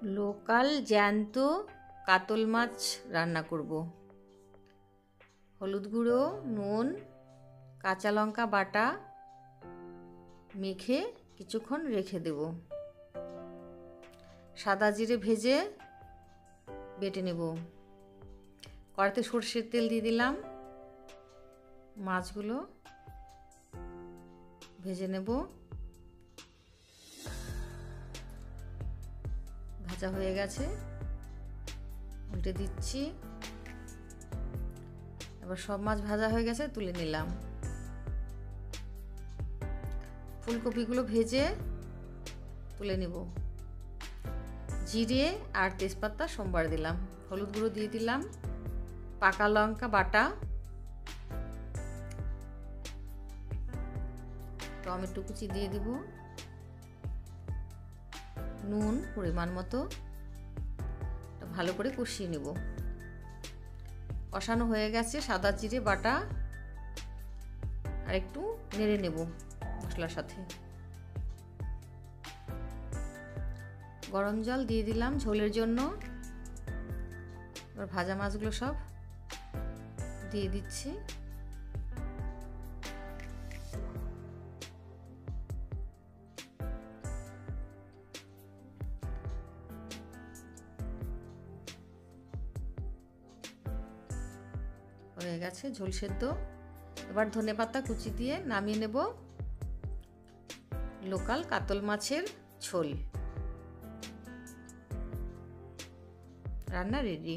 Local জ্যান্ত কাতল মাছ রান্না করব। হলুদ গুঁড়ো, নুন, কাঁচা লঙ্কা বাটা মেখে কিছুক্ষণ রেখে দেব। সাদা জিরে ভেজে বেটে নেব। কড়াইতে সরষের তেল দিয়ে দিলাম। মাছগুলো ভেজে নেব। ভাজা হয়ে গেছে, উল্টে দিচ্ছি। এবার সব মাছ ভাজা হয়ে গেছে, তুলে নিলাম। ফুলকপিগুলো ভেজে তুলে নেব। জিরে আর তেজপাতা সোমবার দিলাম। হলুদ গুঁড়ো দিয়ে দিলাম। পাকা লঙ্কা বাটা, টমেটো কুচি দিয়ে দিব, নুন পরিমাণ মতো, ভালো করে কষিয়ে নেব। কষানো হয়ে গেছে, সাদা জিরে বাটা আর একটু নেড়ে নেব মশলার সাথে। গরম জল দিয়ে দিলাম ঝোলের জন্য। এবার ভাজা মাছগুলো সব দিয়ে দিচ্ছি। হয়ে গেছে ঝোল সেদ্ধ। এবার ধনেপাতা কুচি দিয়ে নামিয়ে নেব। লোকাল কাতল মাছের ঝোল রান্না রেডি।